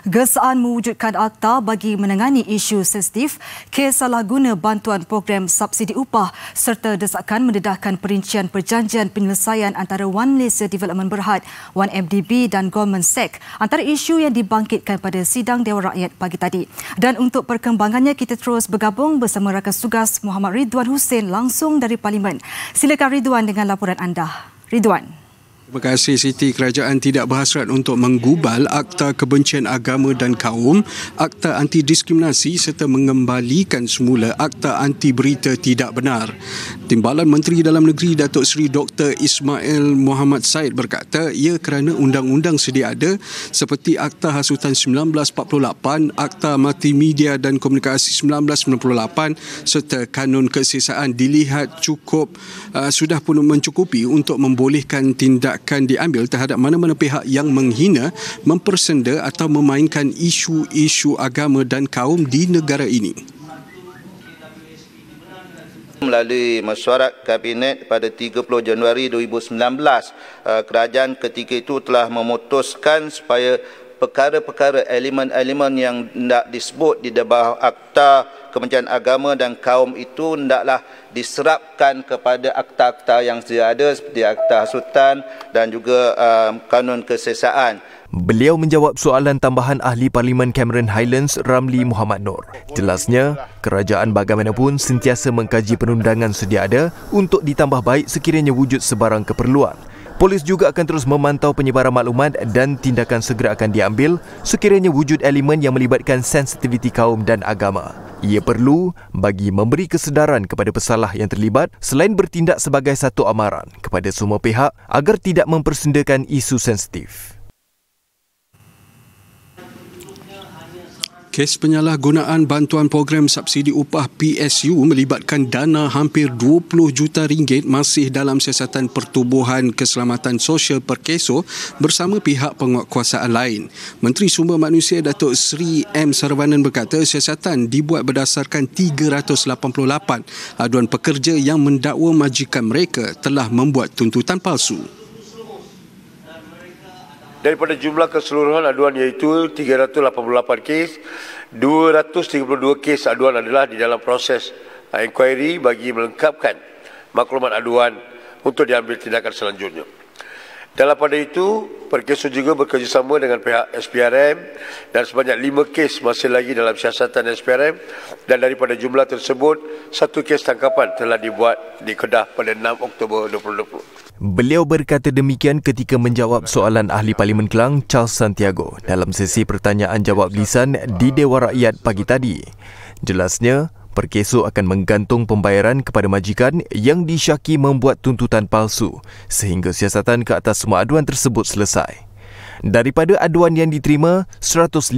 Gesaan mewujudkan akta bagi menangani isu sensitif, kes salah guna bantuan program subsidi upah serta desakan mendedahkan perincian perjanjian penyelesaian antara One Malaysia Development Berhad, One MDB dan Goldman Sachs antara isu yang dibangkitkan pada sidang Dewan Rakyat pagi tadi. Dan untuk perkembangannya, kita terus bergabung bersama rakan tugas Muhammad Ridwan Hussein langsung dari Parlimen. Silakan Ridwan dengan laporan anda. Ridwan. Terima kasih Siti. Kerajaan tidak berhasrat untuk menggubal Akta Kebencian Agama dan Kaum, Akta Anti Diskriminasi serta mengembalikan semula Akta Anti Berita Tidak Benar. Timbalan Menteri Dalam Negeri Datuk Seri Dr. Ismail Muhammad Said berkata ia kerana undang-undang sedia ada seperti Akta Hasutan 1948, Akta Multimedia dan Komunikasi 1998 serta Kanun Kesesaan dilihat cukup sudah pun mencukupi untuk membolehkan tindakan diambil terhadap mana-mana pihak yang menghina, mempersenda atau memainkan isu-isu agama dan kaum di negara ini. Melalui mesyuarat Kabinet pada 30 Januari 2019, kerajaan ketika itu telah memutuskan supaya perkara-perkara elemen-elemen yang tidak disebut di bawah Akta Kebencian Agama dan Kaum itu hendaklah diserapkan kepada akta-akta yang sedia ada seperti Akta Hasutan dan juga Kanun Kesesaan. Beliau menjawab soalan tambahan Ahli Parlimen Cameron Highlands Ramli Muhammad Noor. Jelasnya, kerajaan bagaimanapun sentiasa mengkaji perundangan sedia ada untuk ditambah baik sekiranya wujud sebarang keperluan. Polis juga akan terus memantau penyebaran maklumat dan tindakan segera akan diambil sekiranya wujud elemen yang melibatkan sensitiviti kaum dan agama. Ia perlu bagi memberi kesedaran kepada pesalah yang terlibat selain bertindak sebagai satu amaran kepada semua pihak agar tidak mempersendakan isu sensitif. Kes penyalahgunaan bantuan program subsidi upah PSU melibatkan dana hampir 20 juta ringgit masih dalam siasatan Pertubuhan Keselamatan Sosial Perkeso bersama pihak penguatkuasaan lain. Menteri Sumber Manusia Datuk Seri M. Saravanan berkata siasatan dibuat berdasarkan 388 aduan pekerja yang mendakwa majikan mereka telah membuat tuntutan palsu. Daripada jumlah keseluruhan aduan iaitu 388 kes, 232 kes aduan adalah di dalam proses inquiry bagi melengkapkan maklumat aduan untuk diambil tindakan selanjutnya. Dalam pada itu, Perkeso juga bekerjasama dengan pihak SPRM dan sebanyak 5 kes masih lagi dalam siasatan SPRM dan daripada jumlah tersebut, 1 kes tangkapan telah dibuat di Kedah pada 6 Oktober 2020. Beliau berkata demikian ketika menjawab soalan Ahli Parlimen Kelang Charles Santiago dalam sesi pertanyaan jawab lisan di Dewan Rakyat pagi tadi. Jelasnya, Perkeso akan menggantung pembayaran kepada majikan yang disyaki membuat tuntutan palsu sehingga siasatan ke atas semua aduan tersebut selesai. Daripada aduan yang diterima, 156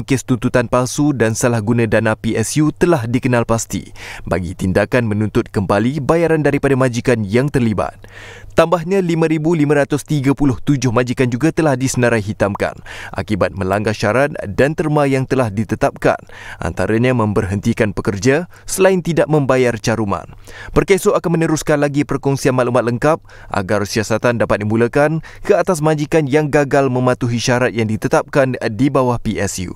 kes tuntutan palsu dan salah guna dana PSU telah dikenal pasti bagi tindakan menuntut kembali bayaran daripada majikan yang terlibat. Tambahnya 5,537 majikan juga telah disenarai hitamkan akibat melanggar syarat dan terma yang telah ditetapkan, antaranya memberhentikan pekerja selain tidak membayar caruman. Perkeso akan meneruskan lagi perkongsian maklumat lengkap agar siasatan dapat dimulakan ke atas majikan yang gagal mematuhi syarat yang ditetapkan di bawah PSU.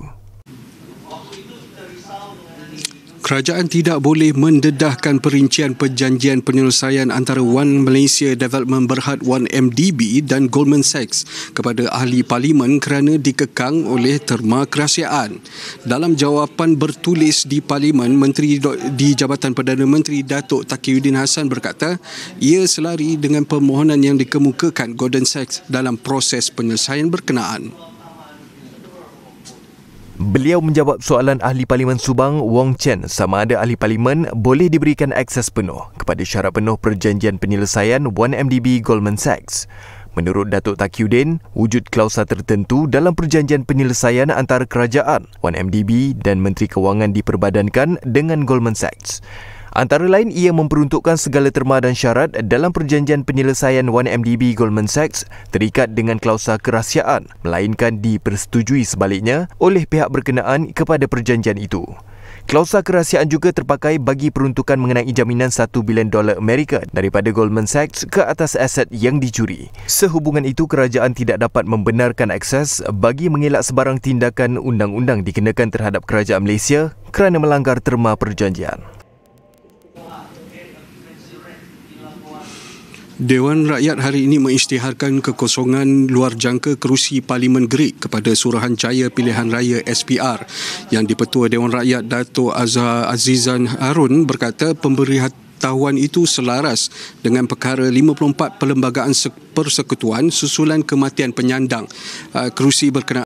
Kerajaan tidak boleh mendedahkan perincian perjanjian penyelesaian antara One Malaysia Development Berhad, One MDB dan Goldman Sachs kepada Ahli Parlimen kerana dikekang oleh terma kerahsiaan. Dalam jawapan bertulis di Parlimen, Menteri di Jabatan Perdana Menteri Datuk Taqiyuddin Hassan berkata ia selari dengan permohonan yang dikemukakan Goldman Sachs dalam proses penyelesaian berkenaan. Beliau menjawab soalan Ahli Parlimen Subang Wong Chen sama ada Ahli Parlimen boleh diberikan akses penuh kepada syarat penuh perjanjian penyelesaian One MDB Goldman Sachs. Menurut Datuk Taqiyuddin, wujud klausa tertentu dalam perjanjian penyelesaian antara kerajaan, One MDB dan Menteri Kewangan diperbadankan dengan Goldman Sachs. Antara lain, ia memperuntukkan segala terma dan syarat dalam perjanjian penyelesaian 1MDB Goldman Sachs terikat dengan klausa kerahsiaan, melainkan dipersetujui sebaliknya oleh pihak berkenaan kepada perjanjian itu. Klausa kerahsiaan juga terpakai bagi peruntukan mengenai jaminan $1 bilion Amerika daripada Goldman Sachs ke atas aset yang dicuri. Sehubungan itu, kerajaan tidak dapat membenarkan akses bagi mengelak sebarang tindakan undang-undang dikenakan terhadap kerajaan Malaysia kerana melanggar terma perjanjian. Dewan Rakyat hari ini mengisytiharkan kekosongan luar jangka kerusi Parlimen Greek kepada Suruhanjaya Pilihan Raya SPR. Yang di-Petua Dewan Rakyat Dato' Azizan Harun berkata pemberitahuan itu selaras dengan perkara 54 Perlembagaan Persekutuan susulan kematian penyandang kerusi berkenaan